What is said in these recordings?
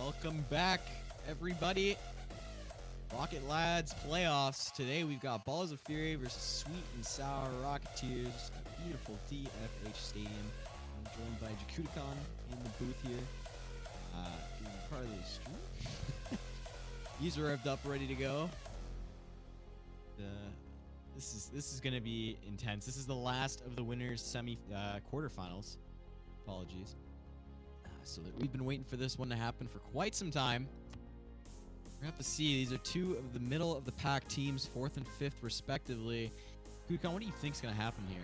Welcome back, everybody. Rocket Lads playoffs. Today we've got Balls of Fury versus Sweet and Sour Rocketeers. A beautiful DFH Stadium. I'm joined by Jakuticon in the booth here. Being part of the stream. He's revved up, ready to go. This is gonna be intense. This is the last of the winners quarterfinals. Apologies. So that we've been waiting for this one to happen for quite some time. We're gonna have to see. These are two of the middle of the pack teams, 4th and 5th respectively. Kukan, what do you think's gonna happen here?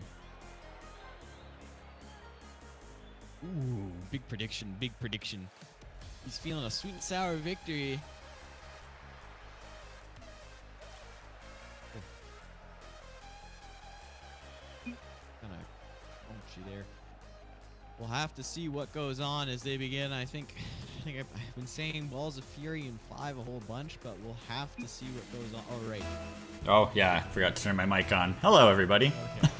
Ooh, big prediction, big prediction. He's feeling a sweet and sour victory. Kind of punchy there. We'll have to see what goes on as they begin. I think I've been saying Balls of Fury in 5 a whole bunch, but we'll have to see what goes on. Oh, right. Oh, yeah, I forgot to turn my mic on. Hello, everybody.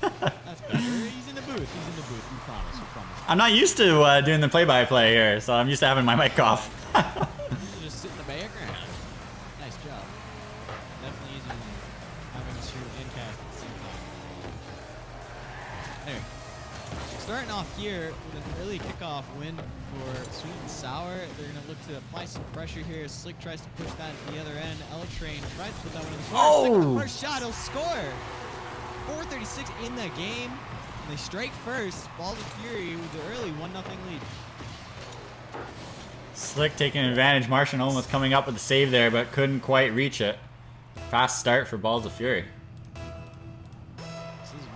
Okay. That's better. He's in the booth. He's in the booth. We promise. We promise. I'm not used to doing the play-by-play here, so I'm used to having my mic off. Just sit in the background. Nice job. Definitely easier than having us shoot and cast at the same time. Anyway. Starting off here with an early kickoff win for Sweet and Sour. They're going to look to apply some pressure here. Slick tries to push that to the other end. L-Train tries to put that one in the corner. Oh! Slick, first shot, he'll score. 4:36 in the game. And they strike first. Balls of Fury with the early 1-0 lead. Slick taking advantage. Martian almost coming up with the save there, but couldn't quite reach it. Fast start for Balls of Fury.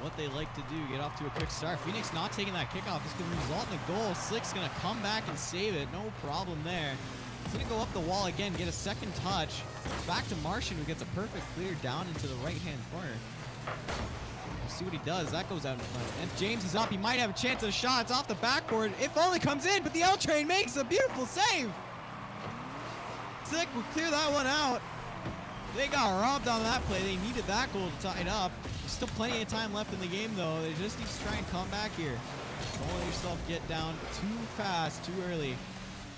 What they like to do, get off to a quick start. Phoenix not taking that kickoff is going to result in a goal. Slick's going to come back and save it. No problem there. He's going to go up the wall again, get a second touch. Back to Martian, who gets a perfect clear down into the right-hand corner. We'll see what he does. That goes out in front. And if James is up, he might have a chance at a shot. It's off the backboard. If only comes in, but the L-Train makes a beautiful save. Slick will clear that one out. They got robbed on that play. They needed that goal to tie it up. There's still plenty of time left in the game, though. They just need to try and come back here. Don't let yourself get down too fast, too early.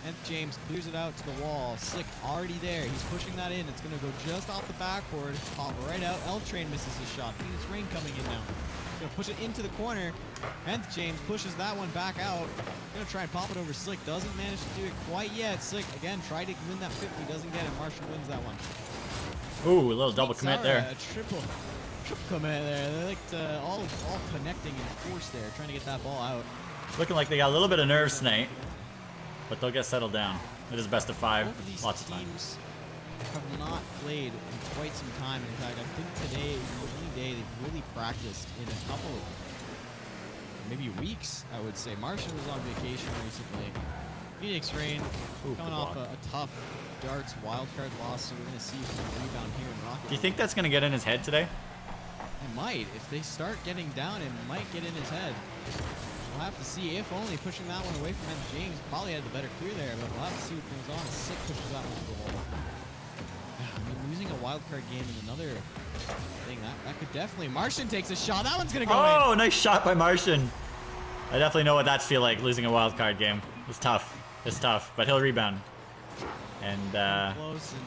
And James clears it out to the wall. Slick already there. He's pushing that in. It's going to go just off the backboard. Pop right out. L-Train misses his shot. Phoenix Rain coming in now. Going to push it into the corner. And James pushes that one back out. Going to try and pop it over Slick. Doesn't manage to do it quite yet. Slick, again, tried to win that 50. Doesn't get it. Marshall wins that one. Ooh, a little double commit there. Triple commit there. They're like all connecting in force there, trying to get that ball out. Looking like they got a little bit of nerves tonight, but they'll get settled down. It is best of 5. Both of these Lots of time. teams have not played in quite some time. In fact, I think today is the only day they've really practiced in a couple of maybe weeks, I would say. Martian was on vacation recently. Phoenix Rain coming off a tough darts wildcard loss, so we're going to see if we can rebound here in Rocket. Do you think that's going to get in his head today? It might. If they start getting down, it might get in his head. We'll have to see. If only pushing that one away from him. James probably had the better clear there, but we'll have to see what goes on. Sick pushes that one to the wall. I mean, losing a wildcard game is another thing. That could definitely... Martian takes a shot. That one's going to go in. Oh, nice shot by Martian. I definitely know what that's feel like, losing a wildcard game. It's tough. It's tough, but he'll rebound. And, close and,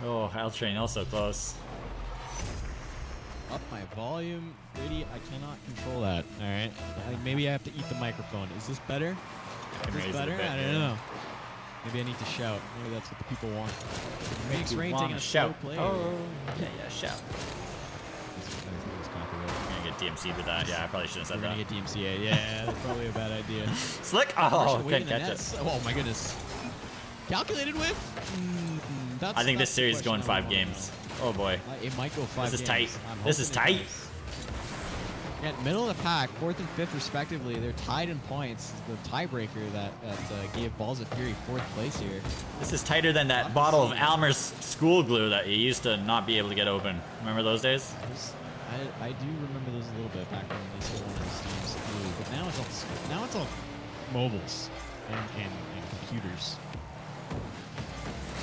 oh, L-Train also close. Up my volume. Brady, I cannot control that. All right. Maybe I have to eat the microphone. Is this better? Is this better? I don't know. Maybe I need to shout. Maybe that's what the people want. Phoenix Rain taking a slow play. Oh, yeah, shout. We're gonna get DMC'd with that. Yeah, I probably shouldn't have said that. We're gonna get DMC'd. Yeah, that's probably a bad idea. Slick! Oh, couldn't catch it. Oh my goodness. Calculated with? I think this series is going 5 games. Oh boy. It might go 5 games. This is tight. This is tight. Yeah, middle of the pack, 4th and 5th respectively. They're tied in points. The tiebreaker that gave Balls of Fury 4th place here. This is tighter than that bottle of Almer's school glue that you used to not be able to get open. Remember those days? I do remember those a little bit back when they still wanted these games glue, but now it's all mobiles and computers.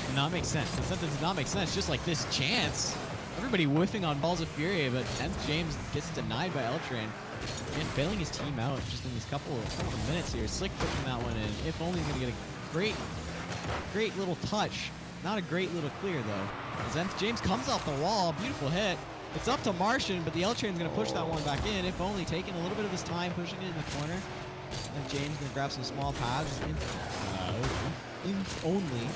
Does not make sense. The sentence does not make sense. Just like this chance. Everybody whiffing on Balls of Fury, but 10th James gets denied by L-Train. And bailing his team out just in these couple of minutes here. Slick pushing that one in. If only he's going to get a great Great little touch. Not a great little clear, though. As Nth James comes off the wall. Beautiful hit. It's up to Martian, but the L train's going to push that one back in. If only taking a little bit of his time, pushing it in the corner. And James going to grab some small pads. Only.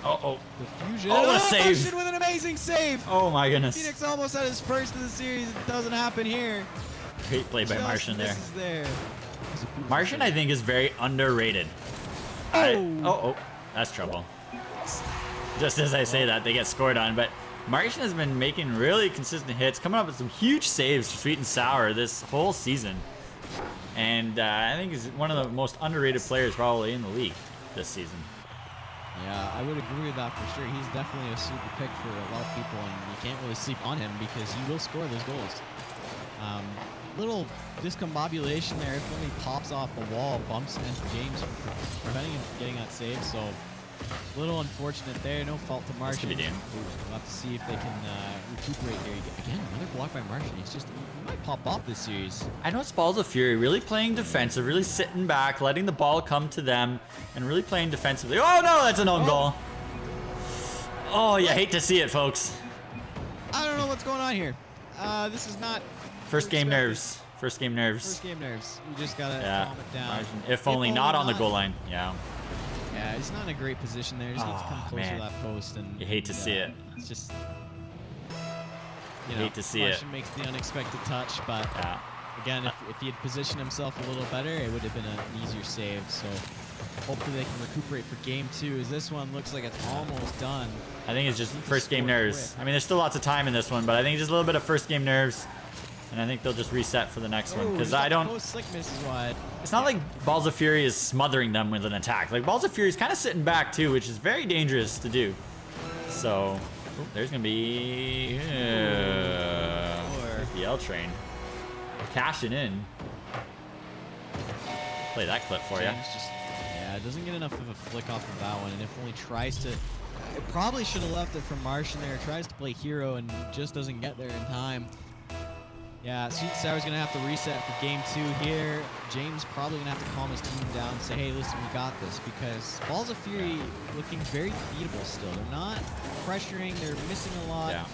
Uh-oh. The fusion. Oh, what a save. Martian with an amazing save. Oh, my goodness. Phoenix almost had his first of the series. It doesn't happen here. Great play by Just Martian there. misses there. Martian, I think, is very underrated. Oh, that's trouble. Just as I say that, they get scored on. But Martian has been making really consistent hits, coming up with some huge saves for Sweet and Sour this whole season. And I think he's one of the most underrated players probably in the league this season. Yeah, I would agree with that for sure. He's definitely a super pick for a lot of people, and you can't really sleep on him because he will score those goals. Little discombobulation there. If only pops off the wall, bumps Nth James, preventing him from getting that save. So a little unfortunate there. No fault to Martian. We'll have to see if they can recuperate here. Again, another block by Martian. He might pop off this series. I know it's Balls of Fury, really playing defensive, really sitting back, letting the ball come to them, and really playing defensively. Oh no, that's an own goal. Oh, you hate to see it, folks. I don't know what's going on here. This is not... First game nerves. First game nerves. First game nerves. You just gotta calm it down. Martian, if only not on the goal line. Yeah. Yeah, he's not in a great position there. Just needs to come closer to that post. And you hate to see it. It's just... You hate to see it. Martian makes the unexpected touch, but again, if he had positioned himself a little better, it would have been an easier save. So hopefully they can recuperate for game 2, as this one looks like it's almost done. I think it's just first game nerves. I mean, there's still lots of time in this one, but I think just a little bit of first game nerves. And I think they'll just reset for the next one, because I don't... Slick misses wide. It's not like Balls of Fury is smothering them with an attack. Like, Balls of Fury is kind of sitting back, too, which is very dangerous to do. So, there's going to be... There's the L train. Cashing in. Play that clip for you. Yeah, it doesn't get enough of a flick off of that one, and if only tries to... It probably should have left it for Martian there. Tries to play hero and just doesn't get there in time. Yeah, Sweet and Sour's going to have to reset for game 2 here. James probably going to have to calm his team down and say, hey, listen, we got this. Because Balls of Fury looking very beatable still. They're not pressuring. They're missing a lot. Yeah.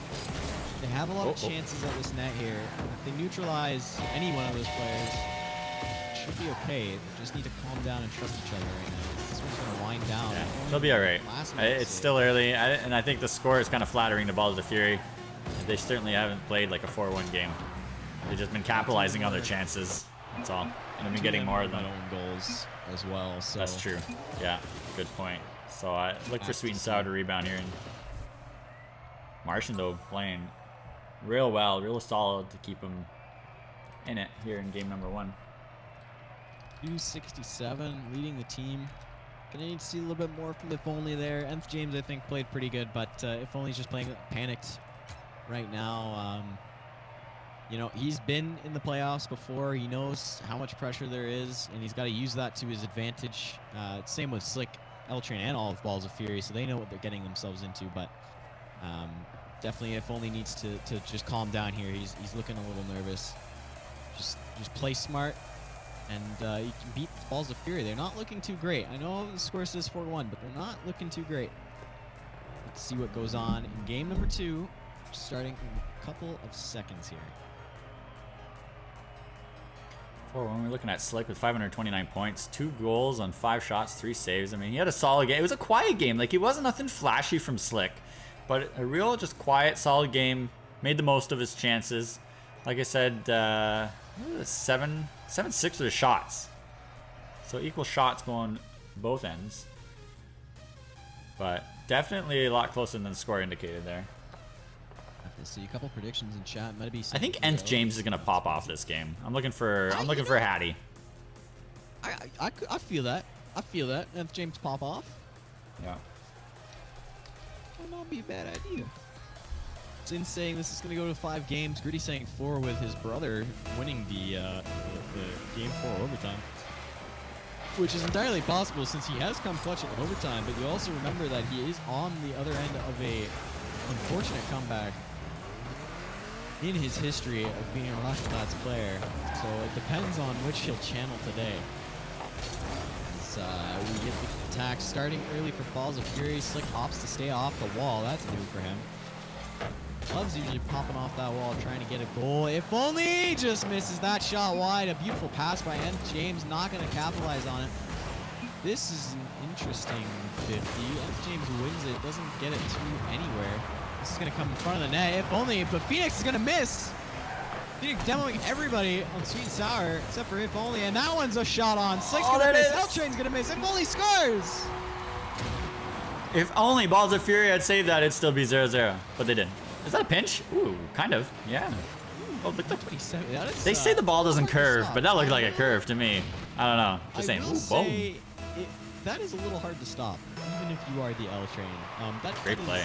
They have a lot of chances at this net here. If they neutralize any one of those players, it should be okay. They just need to calm down and trust each other right now. This one's going to wind down. Yeah, they'll be all right. It's still early, and I think the score is kind of flattering to Balls of Fury. They certainly haven't played like a 4-1 game. They've just been capitalizing on their chances. That's all. And they've been getting more of them. Own goals as well. So that's true. Yeah, good point. So I look for Sweet and Sour to rebound here. And Martian, though, playing real well, real solid to keep him in it here in game number 1. 267, leading the team. Gonna need to see a little bit more from If Only there. Nth James, I think, played pretty good, but If Only's just playing panicked right now. You know, he's been in the playoffs before. He knows how much pressure there is, and he's got to use that to his advantage. Same with Slick, L-Train, and all of Balls of Fury, so they know what they're getting themselves into. But definitely, If Only needs to just calm down here. He's looking a little nervous. Just play smart, and you can beat Balls of Fury. They're not looking too great. I know the score says 4-1, but they're not looking too great. Let's see what goes on in game number 2, starting in a couple of seconds here. When we're looking at Slick with 529 points, 2 goals on 5 shots, 3 saves. I mean, he had a solid game. It was a quiet game. Like, it wasn't nothing flashy from Slick, but a real just quiet, solid game. Made the most of his chances. Like I said, 7-6 with his shots. So equal shots going both ends. But definitely a lot closer than the score indicated there. See a couple predictions in chat. Might be. I think Nth James is gonna pop off this game. I'm looking for Hattie. I feel that. I feel that. Nth James pop off. Yeah. Would not be a bad idea. Sin saying this is gonna go to 5 games. Gritty saying 4 with his brother winning the game 4 overtime, which is entirely possible since he has come clutch in overtime. But you also remember that he is on the other end of a unfortunate comeback in his history of being a Rocketeers player, so it depends on which he'll channel today. As we get the attack starting early for Balls of Fury. Slick opts to stay off the wall. That's new for him. Love's usually popping off that wall trying to get a goal. If only just misses that shot wide. A beautiful pass by Nth James. Not going to capitalize on it. This is an interesting 50. Nth James wins it. Doesn't get it to anywhere. This is going to come in front of the net. If only. But Phoenix is going to miss. Phoenix demoing everybody on Sweet and Sour except for If Only. And that one's a shot on. Slick's going to miss. L-Train's going to miss. If Only scores. If only Balls of Fury had saved that, it'd still be 0-0. But they didn't. Is that a pinch? Ooh, kind of. Yeah. Oh, look. They say the ball doesn't curve, but that looked like a curve to me. I don't know. Just saying. Ooh, boom. That is a little hard to stop, even if you are the L-Train. Great play.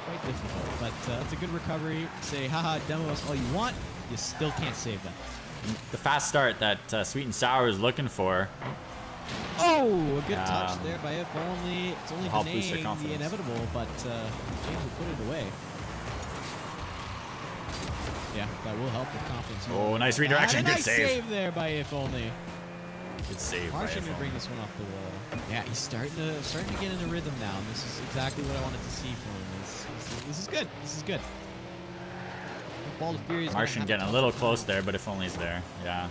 Quite difficult, but it's a good recovery. Say, haha, demo us all you want. You still can't save that. The fast start that Sweet and Sour is looking for. Oh, a good touch there by If Only. It's only delaying the inevitable, but James will put it away. Yeah, that will help with confidence. Oh, nice redirection. Good nice save there by If Only. Good save. Martian will bring this one off the wall. Yeah, he's starting to get in a rhythm now. And this is exactly what I wanted to see from him. This is good. This is good. Ball of Fury is Martian getting a little close there, but If Only's there. Yeah.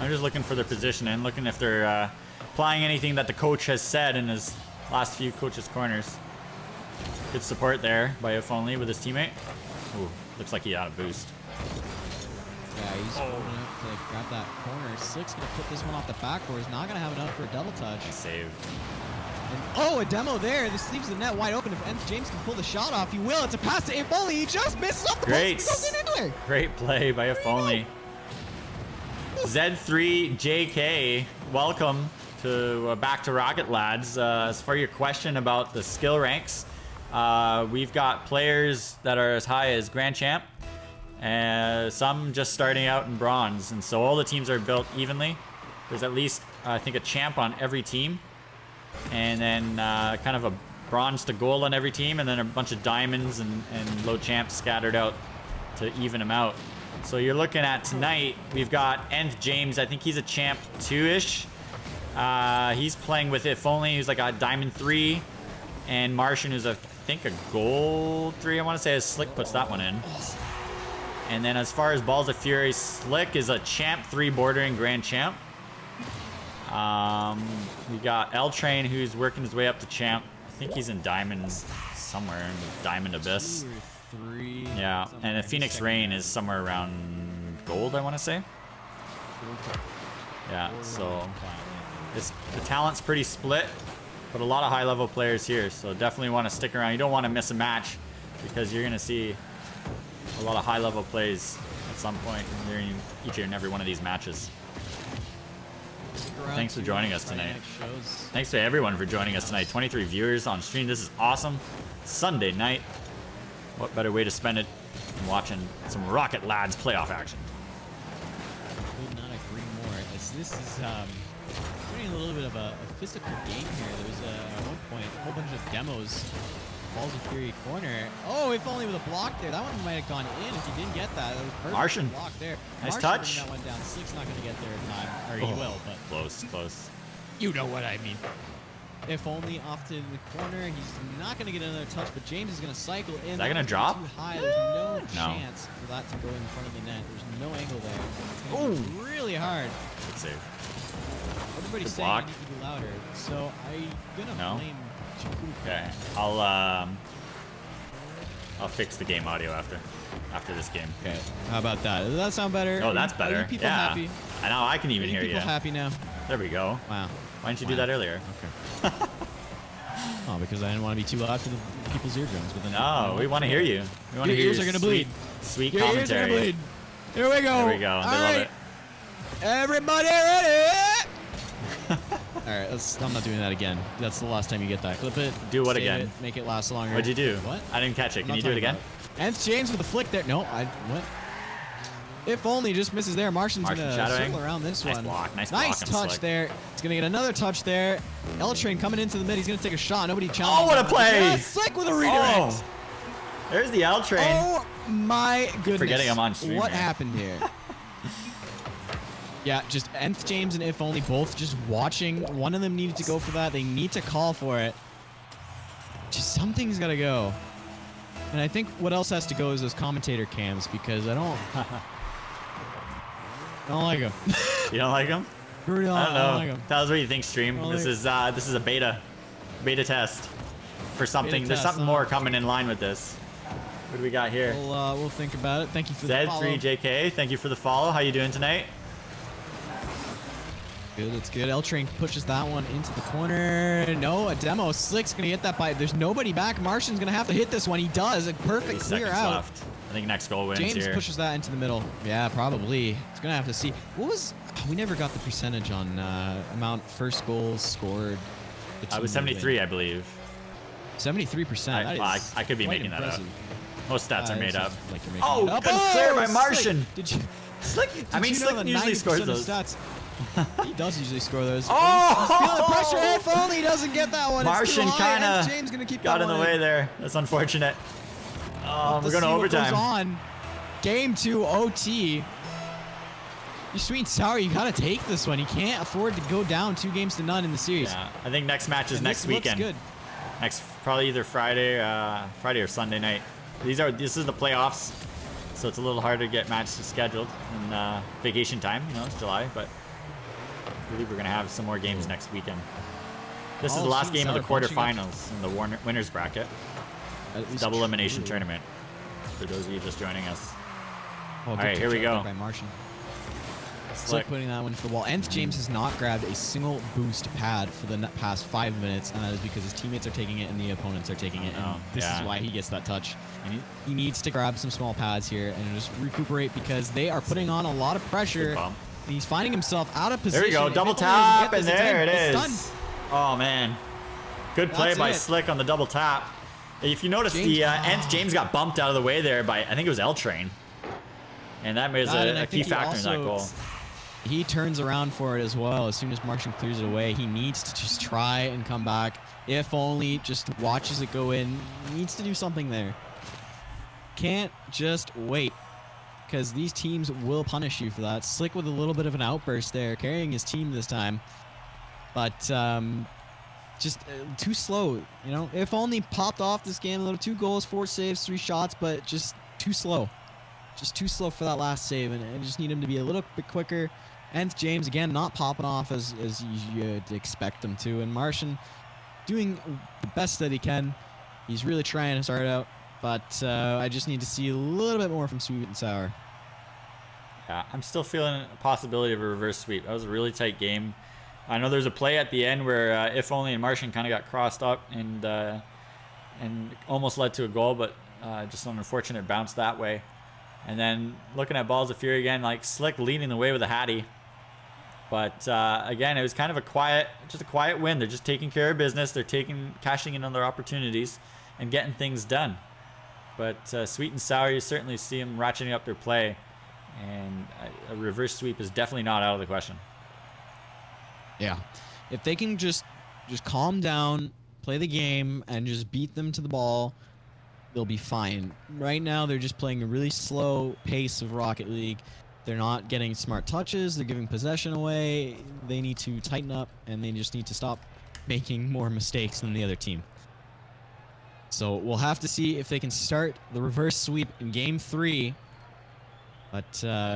I'm just looking for their position and looking if they're applying anything that the coach has said in his last few coaches' corners. Good support there by If Only with his teammate. Ooh, looks like he had a boost. Yeah, he's holding up to grab that corner. Slick's going to put this one off the backboard. He's not going to have enough for a double touch. Save. And, oh, a demo there. This leaves the net wide open. If Nth James can pull the shot off, he will. It's a pass to If Only. He just misses off the post. He goes in anywhere. Great play by If Only. Z3JK, welcome to back to Rocket Lads. As for your question about the skill ranks, we've got players that are as high as Grand Champ, and some just starting out in Bronze, and so all the teams are built evenly. There's at least, I think, a champ on every team, and then kind of a Bronze to Gold on every team, and then a bunch of Diamonds and low champs scattered out to even them out. So you're looking at tonight, we've got Nth James. I think he's a champ 2-ish. He's playing with If Only, who's like a Diamond 3. And Martian, who's I think a Gold 3, I want to say, as Slick puts that one in. And then as far as Balls of Fury, Slick is a champ 3 bordering Grand Champ. We got L-Train, who's working his way up to champ. I think he's in Diamond somewhere, in the Diamond Abyss. 2 or 3. Yeah, and Phoenix Rain is somewhere around Gold, I want to say. Yeah, so the talent's pretty split, but a lot of high-level players here, so definitely want to stick around. You don't want to miss a match because you're going to see a lot of high-level plays at some point during each and every one of these matches. Thanks for joining us tonight. Thanks to everyone for joining us tonight. 23 viewers on stream. This is awesome. Sunday night. What better way to spend it than watching some Rocket Lads playoff action? Could not agree more. As this is doing a little bit of a physical game here. There was at one point a whole bunch of demos. Balls of Fury corner. Oh, If Only with a block there. That one might have gone in if you didn't get that. That was perfect. Martian. Block there. Nice Martian touch. that one down. Slick's not going to get there in time. Or he will, but Close. you know what I mean. If Only off to the corner. He's not going to get another touch, but James is going to cycle in. Is that going to drop? Too high. There's no chance for that to go in front of the net. There's no angle there. It's going to be really hard. Good save. Everybody's Good saying block. I need to be louder, so I'm going to blame Chiku. Okay, I'll fix the game audio after this game. Okay, how about that? Does that sound better? Oh, that's better. Are you people happy? I know, I can even hear you. People happy now? There we go. Wow. Why didn't you do that earlier? Okay. Oh, because I didn't want to be too loud for the people's eardrums. But then No, we want to hear you. We want to hear ears are gonna bleed. Sweet Your ears are commentary. gonna bleed. Here we go. There we go. All They love right. it. Everybody ready? All right, I'm not doing that again. That's the last time you get that. Clip it. Do what save again? It, make it last longer. What'd you do? What? I didn't catch it. I'm Can not you do it talking again? about Nth James with a flick there. No, what? If Only just misses there. Martian's Martian gonna shadowing. circle around this Nice one. block. Nice Nice block. touch there. He's gonna get another touch there. L-Train coming into the mid. He's gonna take a shot. Nobody challenging. Oh, what a him. play! Yeah, Slick with a redirect. Oh, there's the L-Train. Oh my goodness. Forgetting I'm on stream What here. happened here? Yeah, just Nth James and If Only both just watching. One of them needed to go for that. They need to call for it. Just something's got to go. And I think what else has to go is those commentator cams because I don't like them. You don't like them? I don't know. like Tell us what you think, stream. This is a beta test for something. There's something more coming in line with this. What do we got here? We'll think about it. Thank you for the follow. Z3JK, thank you for the follow. How you doing tonight? Good, it's good. L-Train pushes that one into the corner. No, a demo. Slick's going to get that by. There's nobody back. Martian's going to have to hit this one. He does. A perfect clear out. Left. I think next goal wins James here. pushes that into the middle. Yeah, probably. It's going to have to see. What was... we never got the percentage on amount first goals scored. I was 73, I believe. 73%. I could be making impressive. that up. Most stats are made up. Like you're making Oh, it up. good clear by Martian. Did you... Slick. I mean, Slick usually scores those. Stats, he does usually score those. Oh! He's feeling pressure. If only he doesn't get that one. Martian kind of got in the way in. there. That's unfortunate. We're going to overtime. Goes on. Game 2 OT. You sweet and sour, you gotta take this one. You can't afford to go down 2-0 in the series. Yeah, I think next match is next weekend. Looks good. Probably either Friday or Sunday night. This is the playoffs, so it's a little harder to get matches scheduled in vacation time. You know, it's July, but I believe we're gonna have some more games next weekend. This is the last game of the quarterfinals in the winners bracket. Double elimination tournament. For those of you just joining us. All right, here we go. By Martian. Slick putting that one to the wall. Nth James has not grabbed a single boost pad for the past 5 minutes, and that is because his teammates are taking it and the opponents are taking it. And this is why he gets that touch. He needs to grab some small pads here and just recuperate because they are putting on a lot of pressure. He's finding himself out of position. There we go, double tap, and there it is. Oh man, good play by Slick on the double tap. If you notice, the Nth James got bumped out of the way there by, I think it was L-Train, and that was a key factor in that goal. He turns around for it as well. As soon as Martian clears it away, he needs to just try and come back. If only just watches it go in. He needs to do something there. Can't just wait, because these teams will punish you for that. Slick with a little bit of an outburst there, carrying his team this time. But just too slow. You know, if only popped off this game a little. 2 goals, 4 saves, 3 shots, but just too slow. Just too slow for that last save, and I just need him to be a little bit quicker. Nth James, again, not popping off as you'd expect him to. And Martian doing the best that he can. He's really trying to start out, but I just need to see a little bit more from Sweet and Sour. Yeah, I'm still feeling a possibility of a reverse sweep. That was a really tight game. I know there's a play at the end where If Only and Martian kind of got crossed up and almost led to a goal, but just an unfortunate bounce that way. And then looking at Balls of Fury again, like Slick leading the way with a Hattie. But again, it was kind of a quiet win. They're just taking care of business. They're cashing in on their opportunities and getting things done. But Sweet and Sour, you certainly see them ratcheting up their play. And a reverse sweep is definitely not out of the question. Yeah. If they can just calm down, play the game, and just beat them to the ball, they'll be fine. Right now, they're just playing a really slow pace of Rocket League. They're not getting smart touches. They're giving possession away. They need to tighten up, and they just need to stop making more mistakes than the other team. So we'll have to see if they can start the reverse sweep in Game 3. But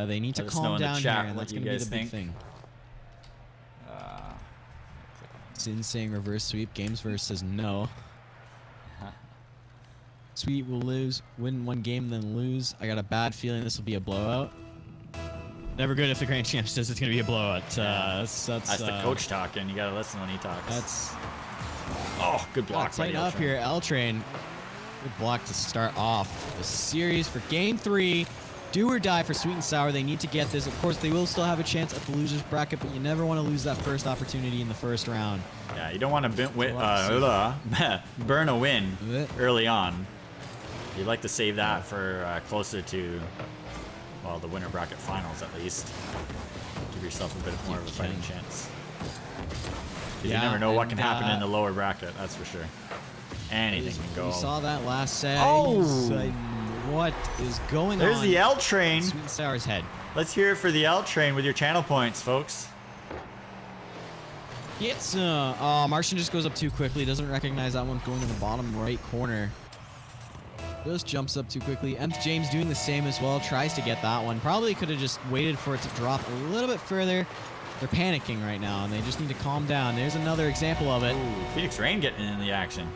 they need to calm down here, and that's going to be the big thing. Sin saying reverse sweep. Gamesverse says no. Sweet will win 1 game, then lose. I got a bad feeling this will be a blowout. Never good if the Grand Champ says it's going to be a blowout. That's the coach talking. You got to listen when he talks. Good block. Tighten up here, L-Train. Good block to start off the series for Game 3. Do or die for Sweet and Sour. They need to get this. Of course, they will still have a chance at the losers bracket, but you never want to lose that first opportunity in the first round. Yeah, you don't want to burn a win early on. You'd like to save that for closer to, well, the winner bracket finals at least. Give yourself a bit more of a fighting chance. You never know what can happen in the lower bracket, that's for sure. Anything can go. We saw that last set. Oh! What is going on? There's the L-Train. Sweet and Sour's head. Let's hear it for the L train with your channel points, folks. It's Martian just goes up too quickly. Doesn't recognize that one going in the bottom right corner. Just jumps up too quickly. Nth James doing the same as well. Tries to get that one. Probably could have just waited for it to drop a little bit further. They're panicking right now, and they just need to calm down. There's another example of it. Ooh, Phoenix Rain getting in the action.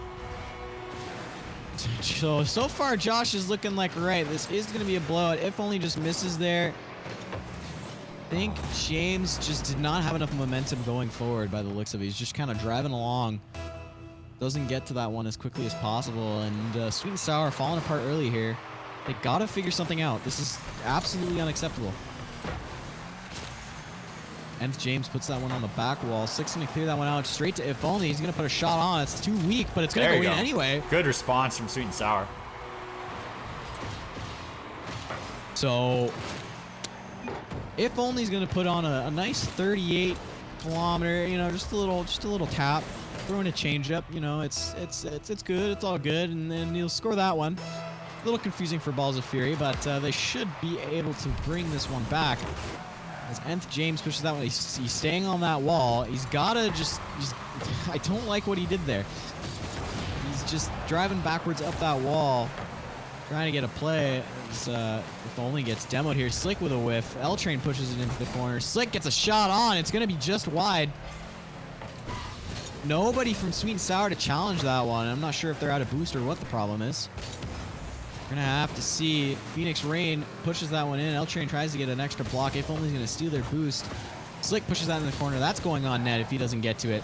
So far, Josh is looking like, right, this is going to be a blowout. If only just misses there. I think James just did not have enough momentum going forward by the looks of it. He's just kind of driving along. Doesn't get to that one as quickly as possible. And Sweet and Sour falling apart early here. They got to figure something out. This is absolutely unacceptable. Nth James puts that one on the back wall. Slick's going to clear that one out straight to If Only. He's going to put a shot on. It's too weak, but it's going to go in anyway. Good response from Sweet and Sour. So, If Only's going to put on a nice 38 kilometer, you know, just a little tap, throwing a changeup. You know, it's good. It's all good, and then he'll score that one. A little confusing for Balls of Fury, but they should be able to bring this one back. As Nth James pushes that one, he's staying on that wall. He's gotta I don't like what he did there. He's just driving backwards up that wall, trying to get a play. If Only gets demoed here. Slick with a whiff. L Train pushes it into the corner. Slick gets a shot on. It's gonna be just wide. Nobody from Sweet and Sour to challenge that one. I'm not sure if they're out of boost or what the problem is. We're gonna have to see. Phoenix Rain pushes that one in. L Train tries to get an extra block. If Only's gonna steal their boost. Slick pushes that in the corner. That's going on net if he doesn't get to it.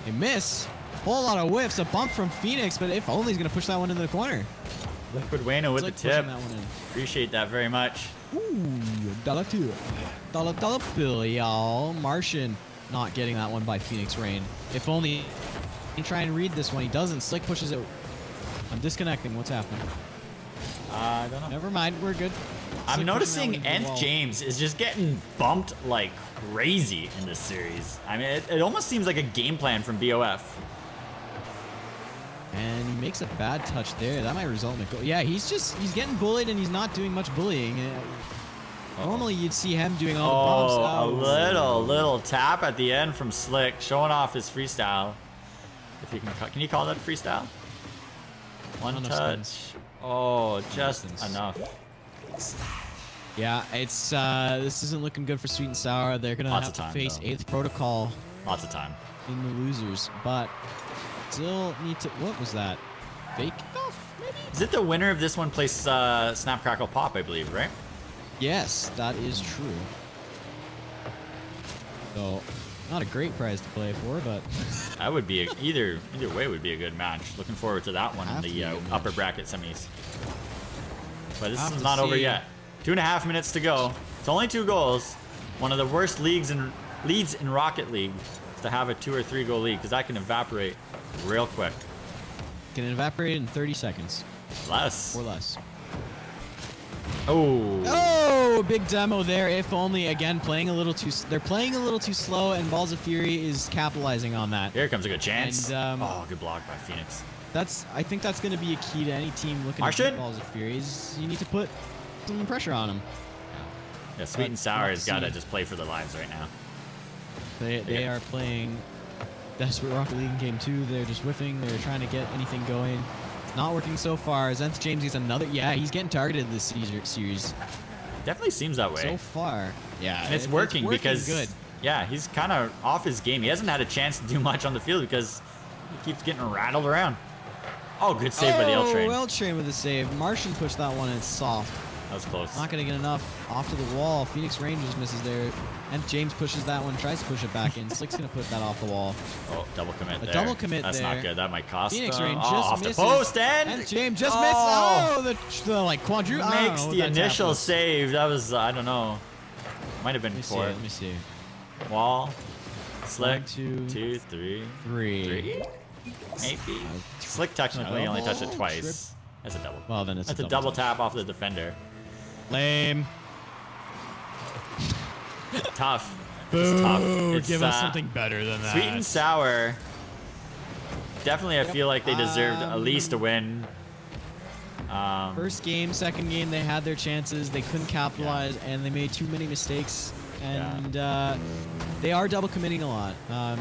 They miss. Whole lot of whiffs. A bump from Phoenix, but If Only's gonna push that one into the corner. Liquid Wayno with the tip. That one in. Appreciate that very much. Ooh, $2. Dollar bill, y'all. Martian not getting that one by Phoenix Rain. If Only he can try and read this one. He doesn't. Slick pushes it. I'm disconnecting. What's happening? I don't know. Never mind, we're good. I'm noticing Nth James is just getting bumped like crazy in this series. I mean, it almost seems like a game plan from BOF. And he makes a bad touch there. That might result in a goal. Yeah, he's getting bullied and he's not doing much bullying. Normally you'd see him doing all the bumps. A little tap at the end from Slick, showing off his freestyle. If you can you call that a freestyle? One touch. Oh, just enough. Yeah, it's this isn't looking good for Sweet and Sour. They're gonna have to face 8th Protocol. Lots of time. In the losers, but still need to. What was that? Fake kickoff, maybe? Is it the winner of this one plays Snap Crackle Pop, I believe, right? Yes, that is true. So, not a great prize to play for, but that would be either way would be a good match. Looking forward to that one in the upper bracket semis. But this is not over yet. 2.5 minutes to go. It's only 2 goals. One of the worst leads in Rocket League is to have a 2 or 3 goal lead because that can evaporate real quick. Can evaporate in 30 seconds. Less. Or less. Oh, big demo there. If Only again playing a little too. They're playing a little too slow, and Balls of Fury is capitalizing on that. Here comes a good chance. And, good block by Phoenix. I think that's going to be a key to any team looking at Balls of Fury. Is you need to put some pressure on them. Yeah, Sweet and Sour has got to just play for their lives right now. They are playing desperate Rocket League in game 2. They're just whiffing. They're trying to get anything going. Not working so far. Nth James gets another. Yeah, he's getting targeted this series. Definitely seems that way. So far. Yeah. And it's working because good. Yeah, he's kind of off his game. He hasn't had a chance to do much on the field because he keeps getting rattled around. Oh, good save by the L Train. L Train with a save. Martian pushed that one and it's soft. That was close. Not going to get enough off to the wall. Phoenix Rain just misses there. And James pushes that one, tries to push it back in. Slick's going to put that off the wall. Oh, double commit there. Double commit That's there. Not good. That might cost Phoenix them. Rain just off misses. the post and James just missed. Oh, the like quadruple. Makes the initial save. That was, I don't know. Might have been before. Let me see. Wall. Slick. 1, 2, 3. 3. Maybe. Slick technically only touched it twice. That's a double. Well, then That's a double tap off the defender. Lame. Tough. It's tough. It's, give us something better than that. Sweet and Sour. Definitely, I feel like they deserved at least a win. First game, second game, they had their chances. They couldn't capitalize, and they made too many mistakes. And they are double committing a lot.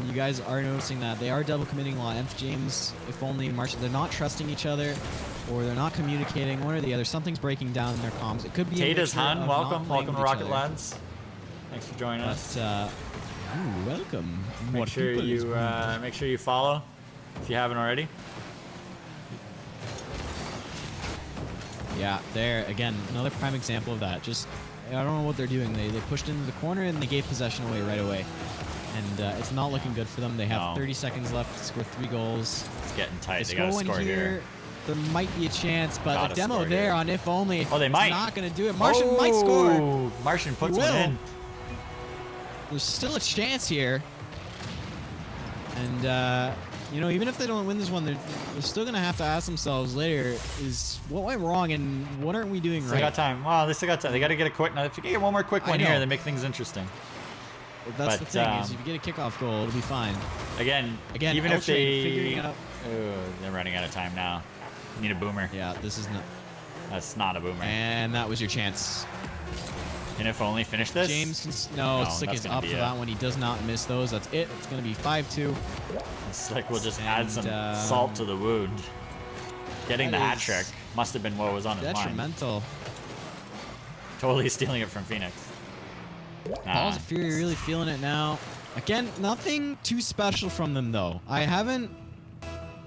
You guys are noticing that. They are double committing a lot. Nth James, if only Martian, they're not trusting each other, or they're not communicating, one or the other. Something's breaking down in their comms. It could be Tata's Han, welcome to Rocket Lads. Lads. Thanks for joining us. Welcome. Make sure you follow if you haven't already. Yeah, there again, another prime example of that. Just, I don't know what they're doing. They pushed into the corner and they gave possession away right away, and it's not looking good for them. They have 30 seconds left to score 3 goals. It's getting tight. They gotta score here. There might be a chance, but the demo there here. On if only. Oh, they might. Not gonna do it. Martian might score. Martian puts one in. There's still a chance here, and you know, even if they don't win this one, they're still going to have to ask themselves later, is what went wrong and what aren't we doing right? They got time. Wow, they still got time. They got to get a quick. Now, if you get one more quick one here, they make things interesting. That's the thing, is if you get a kickoff goal, it'll be fine. Again, even if they... they're running out of time now. You need a boomer. Yeah, this is not... That's not a boomer. And that was your chance. And if only finish this? James can... No, Slick is up for that one. He does not miss those. That's it. It's going to be 5-2. Slick will just add some salt to the wound. Getting the hat trick must have been what was on his mind. Detrimental. Totally stealing it from Phoenix. Balls of Fury really feeling it now. Again, nothing too special from them though. I haven't...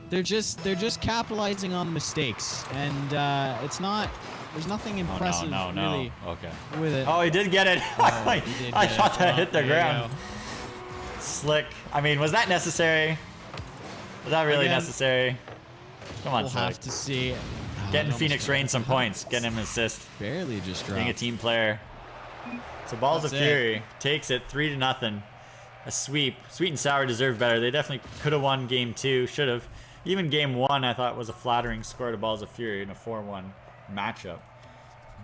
They're just capitalizing on mistakes, and it's not... There's nothing impressive really with it. Oh, he did get it. I thought that hit the ground. Slick. I mean, was that necessary? Was that really necessary? Come on, Slick. We'll have to see. Getting Phoenix Rain some points. Getting him an assist. Barely just dropped. Being a team player. So Balls of Fury takes it 3-0. A sweep. Sweet and Sour deserved better. They definitely could have won game 2. Should have. Even game 1 I thought was a flattering score to Balls of Fury in a 4-1 matchup.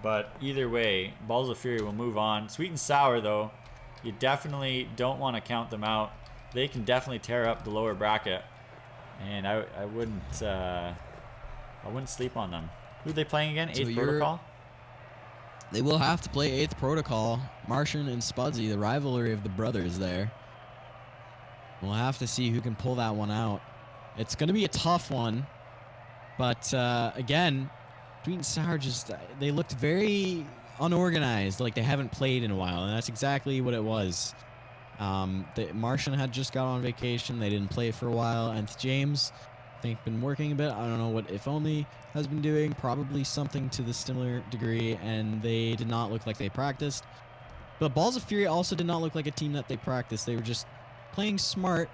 But either way, Balls of Fury will move on. Sweet and Sour though, you definitely don't want to count them out. They can definitely tear up the lower bracket, and I wouldn't sleep on them. Who are they playing again? 8th Protocol? They will have to play 8th Protocol. Martian and Spudsy, the rivalry of the brothers there. We'll have to see who can pull that one out. It's going to be a tough one, but again, Sweet and Sour just, they looked very unorganized, like they haven't played in a while, and that's exactly what it was. Martian had just got on vacation. They didn't play for a while. And James, I think, been working a bit. I don't know what If Only has been doing. Probably something to the similar degree, and they did not look like they practiced. But Balls of Fury also did not look like a team that they practiced. They were just playing smart,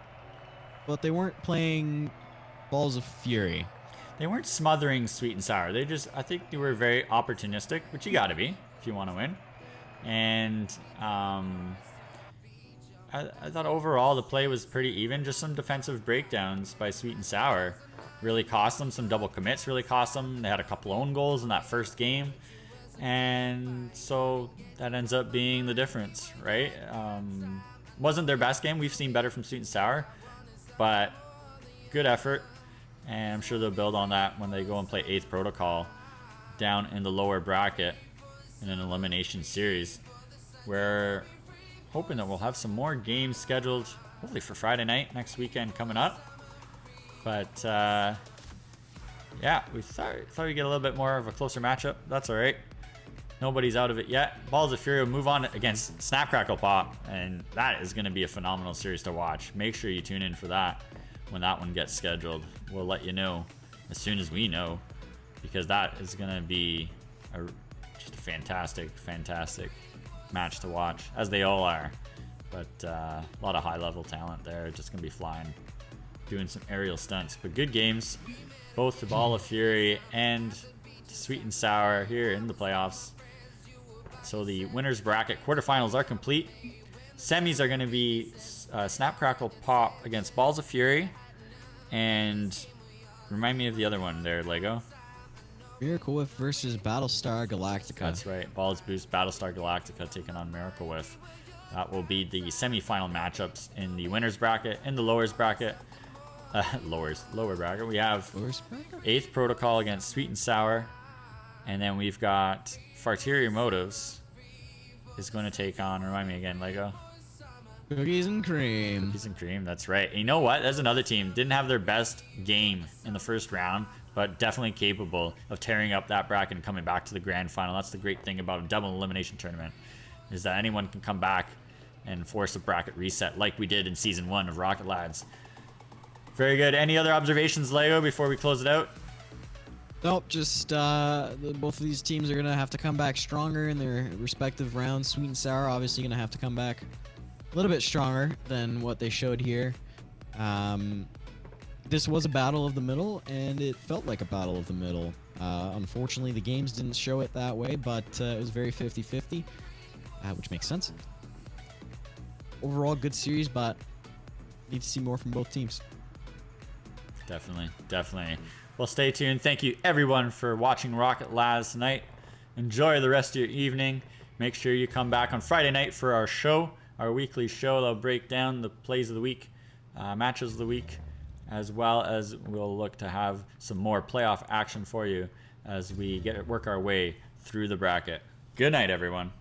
but they weren't playing Balls of Fury. They weren't smothering Sweet and Sour. They just, I think they were very opportunistic, which you got to be if you want to win. And I thought overall the play was pretty even. Just some defensive breakdowns by Sweet and Sour really cost them. Some double commits really cost them. They had a couple own goals in that first game. And so that ends up being the difference, right? Wasn't their best game. We've seen better from Sweet and Sour, but good effort. And I'm sure they'll build on that when they go and play 8th Protocol down in the lower bracket in an elimination series. We're hoping that we'll have some more games scheduled, hopefully for Friday night next weekend coming up. But yeah, we thought we'd get a little bit more of a closer matchup. That's all right. Nobody's out of it yet. Balls of Fury will move on against Snap Crackle Pop, and that is going to be a phenomenal series to watch. Make sure you tune in for that when that one gets scheduled. We'll let you know as soon as we know, because that is going to be just a fantastic match to watch, as they all are. But a lot of high-level talent there, just going to be flying, doing some aerial stunts. But good games, both to Ball of Fury and to Sweet and Sour here in the playoffs. So the winners bracket quarterfinals are complete. Semis are going to be Snap Crackle Pop against Balls of Fury, and remind me of the other one there, Lego. Miracle Whiff versus Battlestar Galactica. That's right. Balls Boost Battlestar Galactica taking on Miracle Whiff. That will be the semifinal matchups in the winners bracket. In the lowers bracket, lower bracket, we have 8th Protocol against Sweet and Sour. And then we've got Farterior Motives is going to take on, remind me again, Lego. Cookies and cream. Cookies and cream, that's right. And you know what? There's another team. Didn't have their best game in the first round, but definitely capable of tearing up that bracket and coming back to the grand final. That's the great thing about a double elimination tournament, is that anyone can come back and force a bracket reset like we did in Season 1 of Rocket Lads. Very good. Any other observations, Lego, before we close it out? Nope, just both of these teams are going to have to come back stronger in their respective rounds. Sweet and Sour obviously going to have to come back a little bit stronger than what they showed here. This was a battle of the middle, and it felt like a battle of the middle. Unfortunately, the games didn't show it that way, but it was very 50-50, which makes sense. Overall, good series, but need to see more from both teams. Definitely, definitely. Well, stay tuned. Thank you, everyone, for watching Rocket Lads tonight. Enjoy the rest of your evening. Make sure you come back on Friday night for our show, our weekly show that'll break down the plays of the week, matches of the week, as well as we'll look to have some more playoff action for you as we work our way through the bracket. Good night, everyone.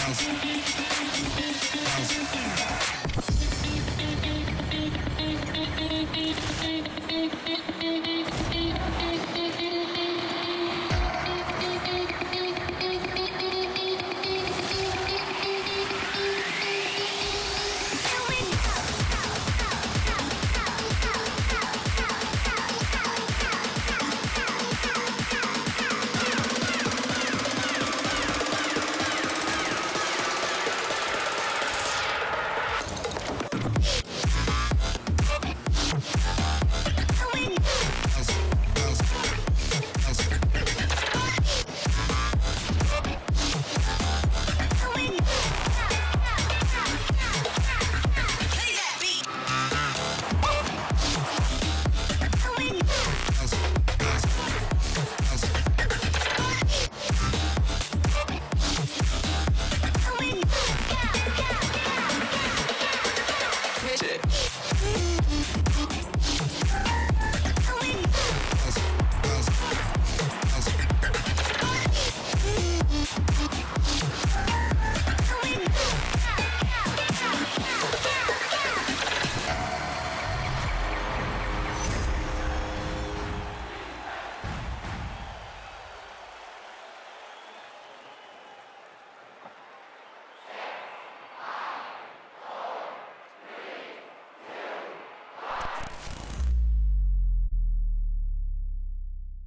House.